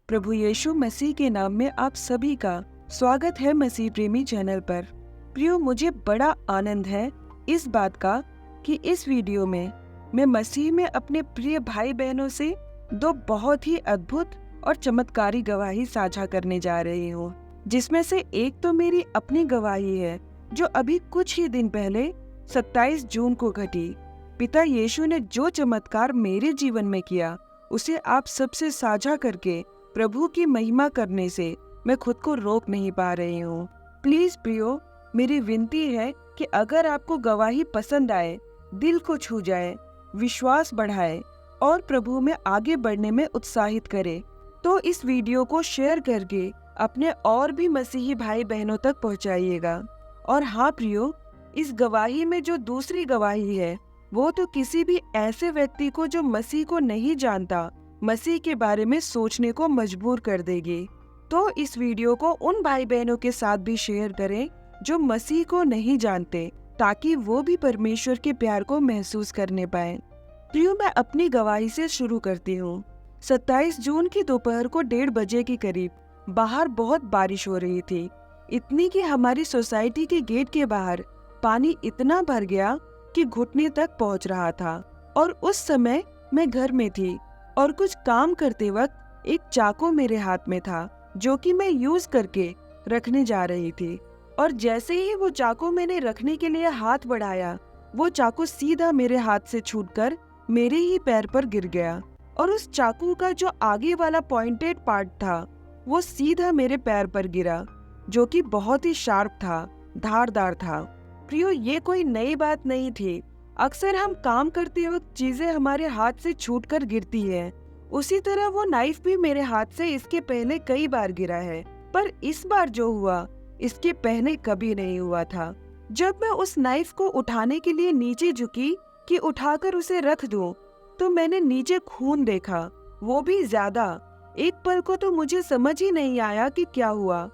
प्रभु यीशु मसीह के नाम में आप सभी का स्वागत है मसीह प्रेमी चैनल पर। प्रियो, मुझे बड़ा आनंद है इस बात का कि इस वीडियो में मैं मसीह में अपने प्रिय भाई बहनों से दो बहुत ही अद्भुत और चमत्कारी गवाही साझा करने जा रही हूँ, जिसमें से एक तो मेरी अपनी गवाही है जो अभी कुछ ही दिन पहले 27 जून को घटी। पिता यीशु ने जो चमत्कार मेरे जीवन में किया उसे आप सबसे साझा करके प्रभु की महिमा करने से मैं खुद को रोक नहीं पा रही हूँ। प्लीज प्रियो, मेरी विनती है कि अगर आपको गवाही पसंद आए, दिल को छू जाए, विश्वास बढ़ाए और प्रभु में आगे बढ़ने में उत्साहित करे, तो इस वीडियो को शेयर करके अपने और भी मसीही भाई बहनों तक पहुँचाइएगा। और हाँ प्रियो, इस गवाही में जो दूसरी गवाही है वो तो किसी भी ऐसे व्यक्ति को जो मसीह को नहीं जानता मसीह के बारे में सोचने को मजबूर कर देगी। तो इस वीडियो को उन भाई बहनों के साथ भी शेयर करें जो मसीह को नहीं जानते, ताकि वो भी परमेश्वर के प्यार को महसूस करने पाए। प्रियो, मैं अपनी गवाही से शुरू करती हूँ। 27 जून की दोपहर को 1:30 बजे के करीब बाहर बहुत बारिश हो रही थी, इतनी कि हमारी सोसाइटी के गेट के बाहर पानी इतना भर गया कि घुटने तक पहुंच रहा था। और उस समय मैं घर में थी और कुछ काम करते वक्त एक चाकू मेरे हाथ में था जो कि मैं यूज करके रखने जा रही थी। और जैसे ही वो चाकू मैंने रखने के लिए हाथ बढ़ाया, वो चाकू सीधा मेरे हाथ से छूटकर मेरे ही पैर पर गिर गया। और उस चाकू का जो आगे वाला पॉइंटेड पार्ट था वो सीधा मेरे पैर पर गिरा, जो कि बहुत ही शार्प था, धारदार था। प्रियो, ये कोई नई बात नहीं थी। अक्सर हम काम करते वक्त चीजें हमारे हाथ से छूटकर गिरती है। उसी तरह वो नाइफ भी मेरे हाथ से इसके पहले कई बार गिरा है, पर इस बार जो हुआ इसके पहले कभी नहीं हुआ था। जब मैं उस नाइफ को उठाने के लिए नीचे झुकी कि उठाकर उसे रख दूं, तो मैंने नीचे खून देखा, वो भी ज्यादा। एक पल को तो मुझे समझ ही नहीं आया कि क्या हुआ,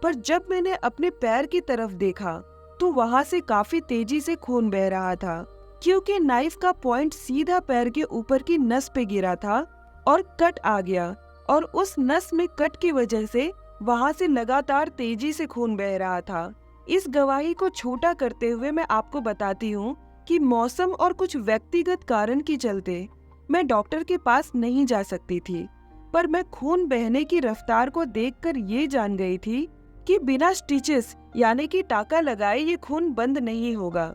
पर जब मैंने अपने पैर की तरफ देखा तो वहाँ से काफी तेजी से खून बह रहा था, क्योंकि नाइफ का पॉइंट सीधा पैर के ऊपर की नस पे गिरा था और कट आ गया। और उस नस में कट की वजह से वहाँ से लगातार तेजी से खून बह रहा था। इस गवाही को छोटा करते हुए मैं आपको बताती हूँ कि मौसम और कुछ व्यक्तिगत कारण के चलते मैं डॉक्टर के पास नहीं जा सकती थी, पर मैं खून बहने की रफ्तार को देखकर ये जान गई थी कि बिना स्टिचेस यानी कि टाका लगाए ये खून बंद नहीं होगा,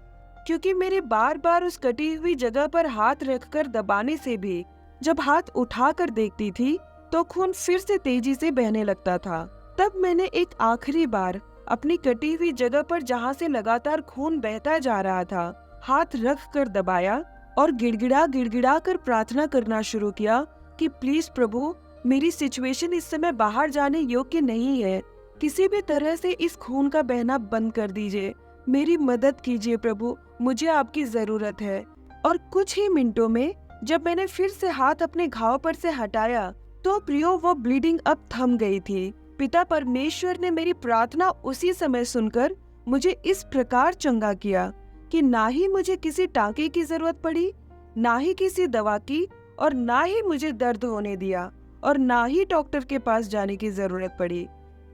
क्योंकि मेरे बार बार उस कटी हुई जगह पर हाथ रखकर दबाने से भी जब हाथ उठाकर देखती थी तो खून फिर से तेजी से बहने लगता था। तब मैंने एक आखिरी बार अपनी कटी हुई जगह पर, जहाँ से लगातार खून बहता जा रहा था, हाथ रख कर दबाया और गिड़गिड़ा कर प्रार्थना करना शुरू किया कि प्लीज प्रभु, मेरी सिचुएशन इस समय बाहर जाने योग्य नहीं है, किसी भी तरह से इस खून का बहना बंद कर दीजिए, मेरी मदद कीजिए प्रभु, मुझे आपकी जरूरत है। और कुछ ही मिनटों में जब मैंने फिर से हाथ अपने घाव पर से हटाया तो प्रियो, वो ब्लीडिंग अब थम गई थी। पिता परमेश्वर ने मेरी प्रार्थना उसी समय सुनकर मुझे इस प्रकार चंगा किया कि ना ही मुझे किसी टाँके की जरूरत पड़ी, ना ही किसी दवा की, और ना ही मुझे दर्द होने दिया, और ना ही डॉक्टर के पास जाने की जरूरत पड़ी।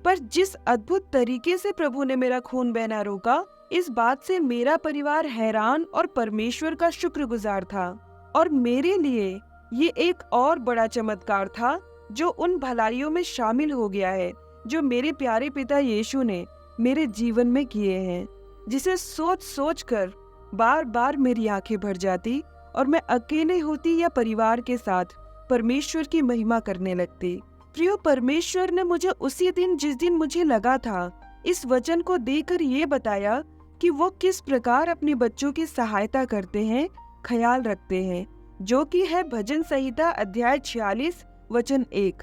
पर जिस अद्भुत तरीके से प्रभु ने मेरा खून बहना रोका, इस बात से मेरा परिवार हैरान और परमेश्वर का शुक्रगुजार था। और मेरे लिए ये एक और बड़ा चमत्कार था जो उन भलाइयों में शामिल हो गया है जो मेरे प्यारे पिता यीशु ने मेरे जीवन में किए हैं, जिसे सोच सोच कर बार बार मेरी आंखें भर जाती और मैं अकेले होती या परिवार के साथ परमेश्वर की महिमा करने लगती। प्रियो, परमेश्वर ने मुझे उसी दिन, जिस दिन मुझे लगा था, इस वचन को देकर ये बताया कि वो किस प्रकार अपने बच्चों की सहायता करते हैं, ख्याल रखते हैं, जो कि है भजन संहिता अध्याय 46 वचन 1।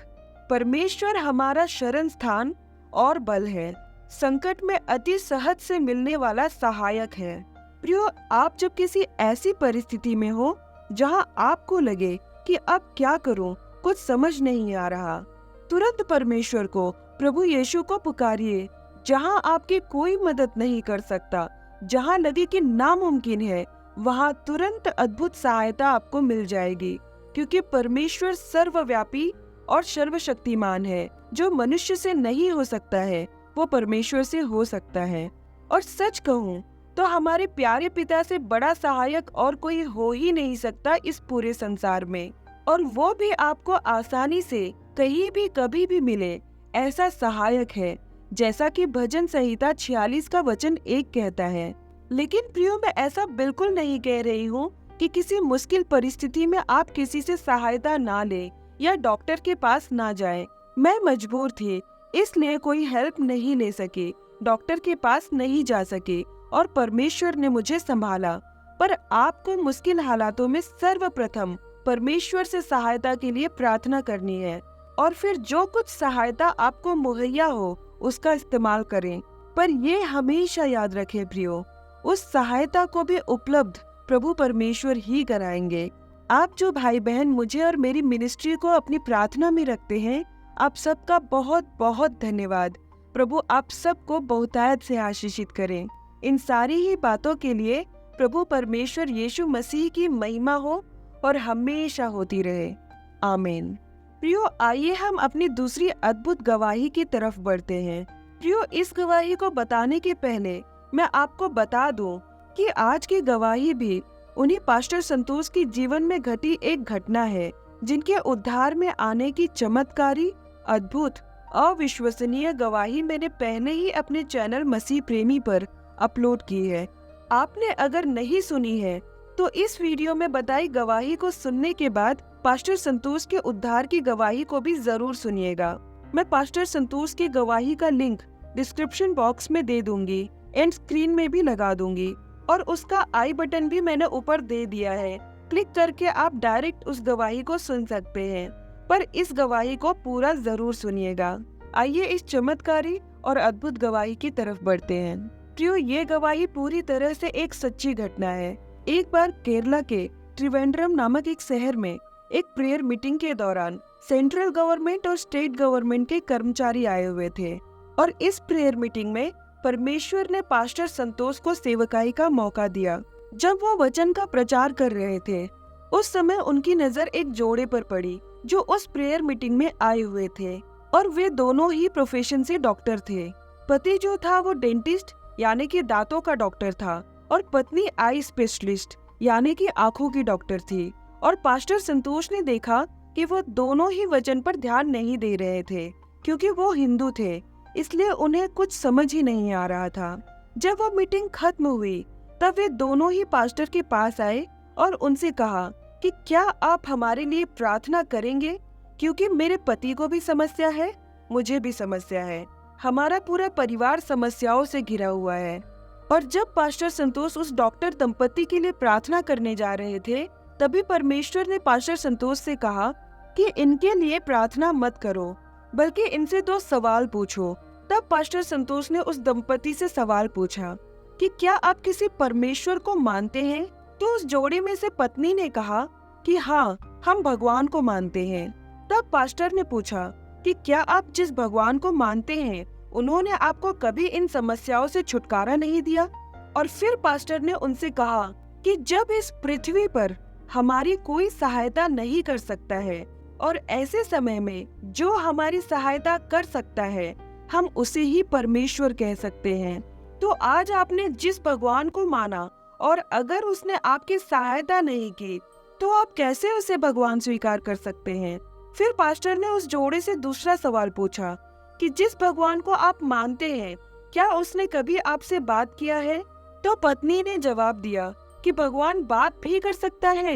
परमेश्वर हमारा शरण स्थान और बल है, संकट में अति सहज से मिलने वाला सहायक है। प्रियो, आप जब किसी ऐसी परिस्थिति में हो जहां आपको लगे कि अब क्या करूं, कुछ समझ नहीं आ रहा, तुरंत परमेश्वर को, प्रभु यीशु को पुकारिए। जहां आपकी कोई मदद नहीं कर सकता, जहां लगे कि नामुमकिन है, वहां तुरंत अद्भुत सहायता आपको मिल जाएगी, क्योंकि परमेश्वर सर्वव्यापी और सर्वशक्तिमान है। जो मनुष्य से नहीं हो सकता है वो परमेश्वर से हो सकता है। और सच कहूँ तो हमारे प्यारे पिता से बड़ा सहायक और कोई हो ही नहीं सकता इस पूरे संसार में। और वो भी आपको आसानी से कहीं भी कभी भी मिले ऐसा सहायक है, जैसा कि भजन संहिता 46 का वचन 1 कहता है। लेकिन प्रियो, मैं ऐसा बिल्कुल नहीं कह रही हूँ कि किसी मुश्किल परिस्थिति में आप किसी से सहायता ना ले या डॉक्टर के पास ना जाएं। मैं मजबूर थी, इसलिए कोई हेल्प नहीं ले सके, डॉक्टर के पास नहीं जा सके और परमेश्वर ने मुझे संभाला। पर आपको मुश्किल हालातों में सर्वप्रथम परमेश्वर से सहायता के लिए प्रार्थना करनी है और फिर जो कुछ सहायता आपको मुहैया हो उसका इस्तेमाल करें। पर ये हमेशा याद रखें प्रियो, उस सहायता को भी उपलब्ध प्रभु परमेश्वर ही कराएंगे। आप जो भाई बहन मुझे और मेरी मिनिस्ट्री को अपनी प्रार्थना में रखते हैं, आप सबका बहुत बहुत धन्यवाद। प्रभु आप सबको बहुतायत से आशीषित करें। इन सारी ही बातों के लिए प्रभु परमेश्वर यीशु मसीह की महिमा हो और हमेशा होती रहे। आमीन। प्रियो, आइए हम अपनी दूसरी अद्भुत गवाही की तरफ बढ़ते हैं। प्रियो, इस गवाही को बताने के पहले मैं आपको बता दूं कि आज की गवाही भी उन्हीं पास्टर संतोष के जीवन में घटी एक घटना है, जिनके उद्धार में आने की चमत्कारी, अद्भुत, अविश्वसनीय गवाही मैंने पहले ही अपने चैनल मसीह प्रेमी पर अपलोड की है। आपने अगर नहीं सुनी है तो इस वीडियो में बताई गवाही को सुनने के बाद पास्टर संतोष के उद्धार की गवाही को भी जरूर सुनिएगा। मैं पास्टर संतोष की गवाही का लिंक डिस्क्रिप्शन बॉक्स में दे दूंगी, एंड स्क्रीन में भी लगा दूंगी और उसका आई बटन भी मैंने ऊपर दे दिया है। क्लिक करके आप डायरेक्ट उस गवाही को सुन सकते हैं, पर इस गवाही को पूरा जरूर सुनिएगा। आइए इस चमत्कारी और अद्भुत गवाही की तरफ बढ़ते हैं। प्रियो, ये गवाही पूरी तरह से एक सच्ची घटना है। एक बार केरला के त्रिवेंद्रम नामक एक शहर में एक प्रेयर मीटिंग के दौरान सेंट्रल गवर्नमेंट और स्टेट गवर्नमेंट के कर्मचारी आए हुए थे और इस प्रेयर मीटिंग में परमेश्वर ने पास्टर संतोष को सेवकाई का मौका दिया। जब वो वचन का प्रचार कर रहे थे, उस समय उनकी नजर एक जोड़े पर पड़ी जो उस प्रेयर मीटिंग में आए हुए थे और वे दोनों ही प्रोफेशन से डॉक्टर थे। पति जो था वो डेंटिस्ट यानी कि दांतों का डॉक्टर था और पत्नी आई स्पेशलिस्ट यानी कि आंखों की डॉक्टर थी। और पास्टर संतोष ने देखा कि वो दोनों ही वचन पर ध्यान नहीं दे रहे थे, क्योंकि वो हिंदू थे, इसलिए उन्हें कुछ समझ ही नहीं आ रहा था। जब वो मीटिंग खत्म हुई तब वे दोनों ही पास्टर के पास आए और उनसे कहा कि क्या आप हमारे लिए प्रार्थना करेंगे, क्योंकि मेरे पति को भी समस्या है, मुझे भी समस्या है, हमारा पूरा परिवार समस्याओं से घिरा हुआ है। और जब पास्टर संतोष उस डॉक्टर दंपति के लिए प्रार्थना करने जा रहे थे, तभी परमेश्वर ने पास्टर संतोष से कहा कि इनके लिए प्रार्थना मत करो, बल्कि इनसे 2 सवाल पूछो। तब पास्टर संतोष ने उस दंपति से सवाल पूछा कि क्या आप किसी परमेश्वर को मानते हैं? तो उस जोड़े में से पत्नी ने कहा कि हाँ, हम भगवान को मानते हैं। तब पास्टर ने पूछा कि क्या आप जिस भगवान को मानते हैं उन्होंने आपको कभी इन समस्याओं से छुटकारा नहीं दिया? और फिर पास्टर ने उनसे कहा कि जब इस पृथ्वी पर हमारी कोई सहायता नहीं कर सकता है और ऐसे समय में जो हमारी सहायता कर सकता है हम उसे ही परमेश्वर कह सकते हैं। तो आज आपने जिस भगवान को माना और अगर उसने आपकी सहायता नहीं की तो आप कैसे उसे भगवान स्वीकार कर सकते हैं? फिर पास्टर ने उस जोड़े से दूसरा सवाल पूछा कि जिस भगवान को आप मानते हैं क्या उसने कभी आपसे बात किया है? तो पत्नी ने जवाब दिया कि भगवान बात भी कर सकता है,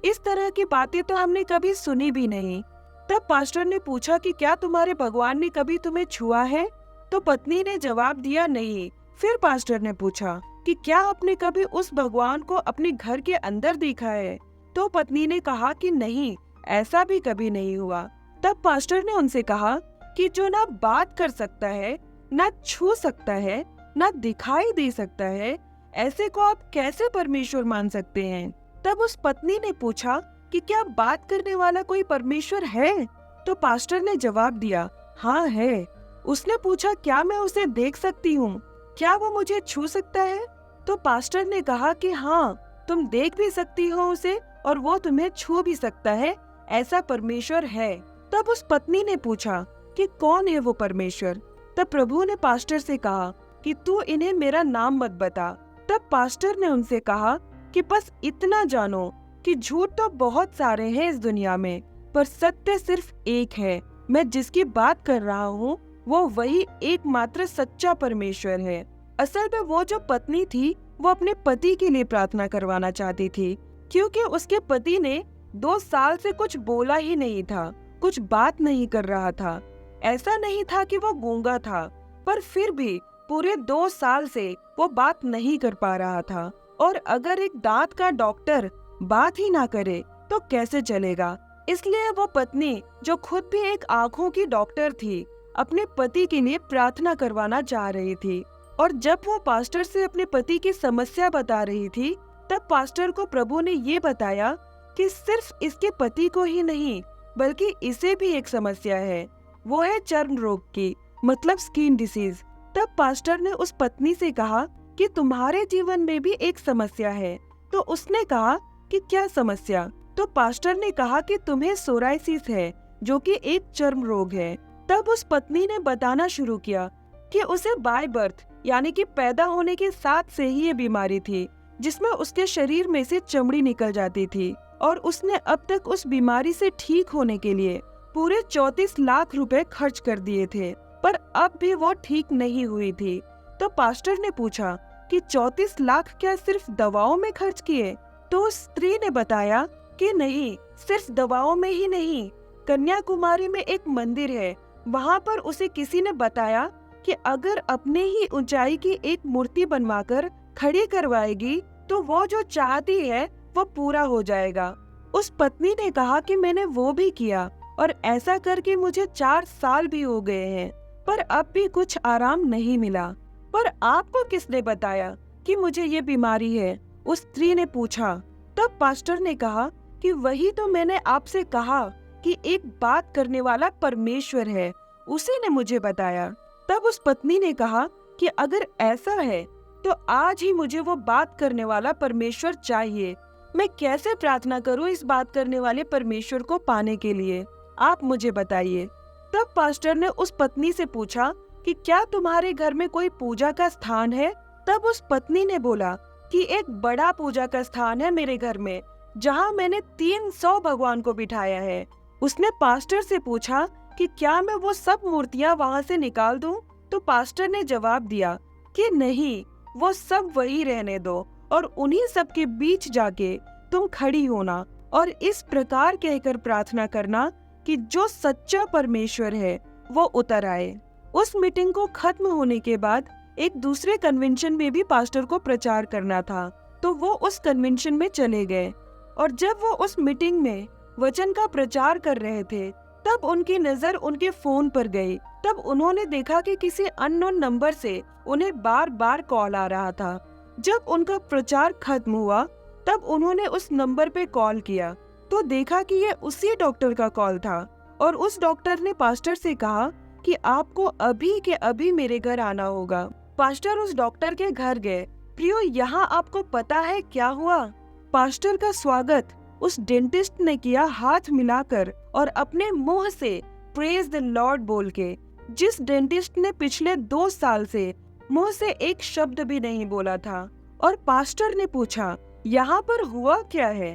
इस तरह की बातें तो हमने कभी सुनी भी नहीं। तब पास्टर ने पूछा कि क्या तुम्हारे भगवान ने कभी तुम्हें छुआ है? तो पत्नी ने जवाब दिया नहीं। फिर पास्टर ने पूछा कि क्या आपने कभी उस भगवान को अपने घर के अंदर देखा है? तो पत्नी ने कहा कि नहीं, ऐसा भी कभी नहीं हुआ। तब पास्टर ने उनसे कहा कि जो ना बात कर सकता है, ना छू सकता है, ना दिखाई दे सकता है, ऐसे को आप कैसे परमेश्वर मान सकते हैं? तब उस पत्नी ने पूछा कि क्या बात करने वाला कोई परमेश्वर है? तो पास्टर ने जवाब दिया, हाँ है। उसने पूछा क्या मैं उसे देख सकती हूँ? क्या वो मुझे छू सकता है? तो पास्टर ने कहा कि हाँ, तुम देख भी सकती हो उसे और वो तुम्हें छू भी सकता है, ऐसा परमेश्वर है। तब उस पत्नी ने पूछा कि कौन है वो परमेश्वर। तब प्रभु ने पास्टर से कहा कि तू इन्हें मेरा नाम मत बता। तब पास्टर ने उनसे कहा कि बस इतना जानो कि झूठ तो बहुत सारे हैं इस दुनिया में, पर सत्य सिर्फ एक है। मैं जिसकी बात कर रहा हूँ वो वही एकमात्र सच्चा परमेश्वर है। असल में वो जो पत्नी थी वो अपने पति के लिए प्रार्थना करवाना चाहती थी, क्योंकि उसके पति ने 2 साल से कुछ बोला ही नहीं था, कुछ बात नहीं कर रहा था। ऐसा नहीं था कि वो गूंगा था, पर फिर भी पूरे 2 साल से वो बात नहीं कर पा रहा था। और अगर एक दांत का डॉक्टर बात ही ना करे तो कैसे चलेगा। इसलिए वो पत्नी, जो खुद भी एक आँखों की डॉक्टर थी, अपने पति के लिए प्रार्थना करवाना चाह रही थी। और जब वो पास्टर से अपने पति की समस्या बता रही थी, तब पास्टर को प्रभु ने ये बताया कि सिर्फ इसके पति को ही नहीं, बल्कि इसे भी एक समस्या है। वो है चर्म रोग की, मतलब स्किन डिसीज। तब पास्टर ने उस पत्नी से कहा कि तुम्हारे जीवन में भी एक समस्या है। तो उसने कहा कि क्या समस्या? तो पास्टर ने कहा कि तुम्हें सोराइसिस है, जो कि एक चर्म रोग है। तब उस पत्नी ने बताना शुरू किया कि उसे बाय बर्थ, यानी कि पैदा होने के साथ से ही ये बीमारी थी, जिसमें उसके शरीर में से चमड़ी निकल जाती थी। और उसने अब तक उस बीमारी से ठीक होने के लिए पूरे 34 लाख रुपए खर्च कर दिए थे, पर अब भी वो ठीक नहीं हुई थी। तो पास्टर ने पूछा कि 34 लाख क्या सिर्फ दवाओं में खर्च किए? तो उस स्त्री ने बताया कि नहीं, सिर्फ दवाओं में ही नहीं, कन्याकुमारी में एक मंदिर है, वहाँ पर उसे किसी ने बताया कि अगर अपने ही ऊंचाई की एक मूर्ति बनवाकर खड़ी करवाएगी तो वो जो चाहती है वो पूरा हो जाएगा। उस पत्नी ने कहा कि मैंने वो भी किया और ऐसा करके मुझे 4 साल भी हो गए हैं, पर अब भी कुछ आराम नहीं मिला। पर आपको किसने बताया कि मुझे ये बीमारी है? उस स्त्री ने पूछा। तब पास्टर ने कहा कि वही तो मैंने आपसे कहा कि एक बात करने वाला परमेश्वर है, उसी ने मुझे बताया। तब उस पत्नी ने कहा कि अगर ऐसा है तो आज ही मुझे वो बात करने वाला परमेश्वर चाहिए। मैं कैसे प्रार्थना करूं इस बात करने वाले परमेश्वर को पाने के लिए? आप मुझे बताइए। तब पास्टर ने उस पत्नी से पूछा कि क्या तुम्हारे घर में कोई पूजा का स्थान है? तब उस पत्नी ने बोला कि एक बड़ा पूजा का स्थान है मेरे घर में, जहां मैंने 300 भगवान को बिठाया है। उसने पास्टर से पूछा कि क्या मैं वो सब मूर्तियां वहां से निकाल दूं? तो पास्टर ने जवाब दिया कि नहीं, वो सब वही रहने दो और उन्हीं सब के बीच जाके तुम खड़ी होना और इस प्रकार कहकर प्रार्थना करना कि जो सच्चा परमेश्वर है वो उतर आए। उस मीटिंग को खत्म होने के बाद एक दूसरे कन्वेंशन में भी पास्टर को प्रचार करना था, तो वो उस कन्वेंशन में चले गए। और जब वो उस मीटिंग में वचन का प्रचार कर रहे थे, तब उनकी नजर उनके फोन पर गई। तब उन्होंने देखा कि किसी अननोन नंबर से उन्हें बार बार कॉल आ रहा था। जब उनका प्रचार खत्म हुआ, तब उन्होंने उस नंबर पे कॉल किया तो देखा कि ये उसी डॉक्टर का कॉल था। और उस डॉक्टर ने पास्टर से कहा कि आपको अभी के अभी मेरे घर आना होगा। पास्टर उस डॉक्टर के घर गए। प्रियो, यहाँ आपको पता है क्या हुआ? पास्टर का स्वागत उस डेंटिस्ट ने किया हाथ मिलाकर और अपने मुंह से प्रेज द लॉर्ड बोल के, जिस डेंटिस्ट ने पिछले 2 साल से मुंह से एक शब्द भी नहीं बोला था। और पास्टर ने पूछा, यहाँ पर हुआ क्या है?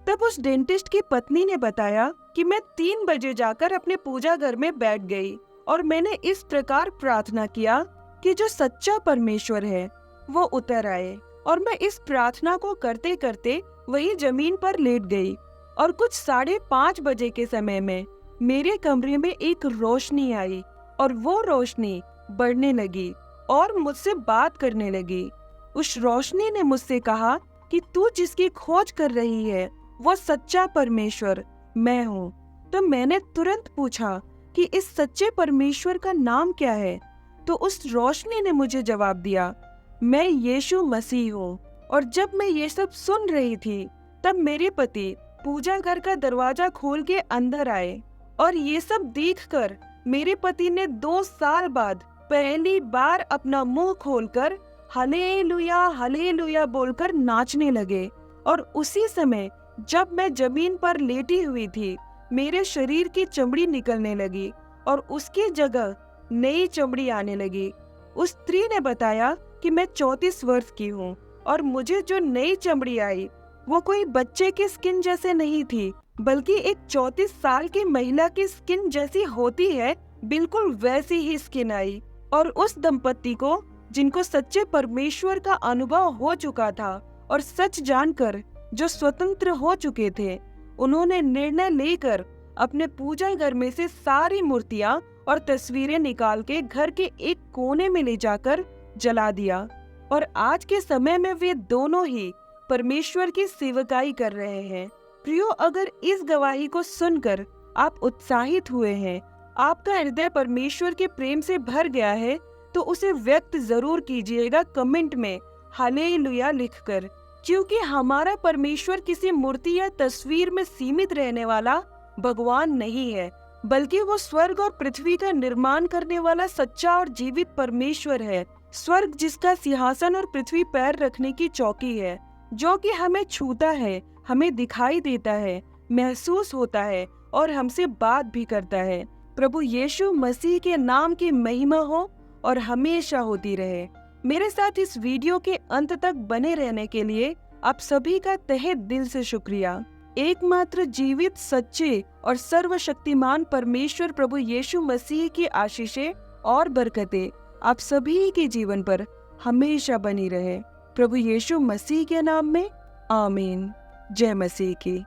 तब उस डेंटिस्ट की पत्नी ने बताया कि मैं 3 बजे जाकर अपने पूजा घर में बैठ गई और मैंने इस प्रकार प्रार्थना किया कि जो सच्चा परमेश्वर है वो उतर आए। और मैं इस प्रार्थना को करते करते वही जमीन पर लेट गई। और कुछ 5:30 बजे के समय में मेरे कमरे में एक रोशनी आई और वो रोशनी बढ़ने लगी और मुझसे बात करने लगी। उस रोशनी ने मुझसे कहा कि तू जिसकी खोज कर रही है वो सच्चा परमेश्वर मैं हूँ। तो मैंने तुरंत पूछा कि इस सच्चे परमेश्वर का नाम क्या है? तो उस रोशनी ने मुझे जवाब दिया, मैं यीशु मसीह हूँ। और जब मैं ये सब सुन रही थी, तब मेरे पति पूजा घर का दरवाजा खोल के अंदर आए और ये सब देखकर मेरे पति ने 2 साल बाद पहली बार अपना मुंह खोलकर हालेलुया हालेलुया बोलकर नाचने लगे। और उसी समय जब मैं जमीन पर लेटी हुई थी, मेरे शरीर की चमड़ी निकलने लगी और उसकी जगह नई चमड़ी आने लगी। उस स्त्री ने बताया कि मैं 34 वर्ष की हूँ और मुझे जो नई चमड़ी आई वो कोई बच्चे की स्किन जैसे नहीं थी, बल्कि एक 34 साल की महिला की स्किन जैसी होती है, बिल्कुल वैसी ही स्किन आई। और उस दंपत्ति को, जिनको सच्चे परमेश्वर का अनुभव हो चुका था और सच जानकर जो स्वतंत्र हो चुके थे, उन्होंने निर्णय लेकर अपने पूजा घर में से सारी मूर्तियां और तस्वीरें निकाल के घर के एक कोने में ले जाकर जला दिया। और आज के समय में वे दोनों ही परमेश्वर की सेवकाई कर रहे हैं। प्रियो, अगर इस गवाही को सुनकर आप उत्साहित हुए हैं, आपका हृदय परमेश्वर के प्रेम से भर गया है, तो उसे व्यक्त जरूर कीजिएगा कमेंट में हालेलुया लिखकर, क्योंकि हमारा परमेश्वर किसी मूर्ति या तस्वीर में सीमित रहने वाला भगवान नहीं है, बल्कि वो स्वर्ग और पृथ्वी का निर्माण करने वाला सच्चा और जीवित परमेश्वर है। स्वर्ग जिसका सिंहासन और पृथ्वी पैर रखने की चौकी है, जो कि हमें छूता है, हमें दिखाई देता है, महसूस होता है और हमसे बात भी करता है। प्रभु यीशु मसीह के नाम की महिमा हो और हमेशा होती रहे। मेरे साथ इस वीडियो के अंत तक बने रहने के लिए आप सभी का तहे दिल से शुक्रिया। एकमात्र जीवित, सच्चे और सर्वशक्तिमान परमेश्वर प्रभु यीशु मसीह की आशीषें और बरकतें आप सभी के जीवन पर हमेशा बनी रहे। प्रभु यीशु मसीह के नाम में आमीन। जय मसीह की।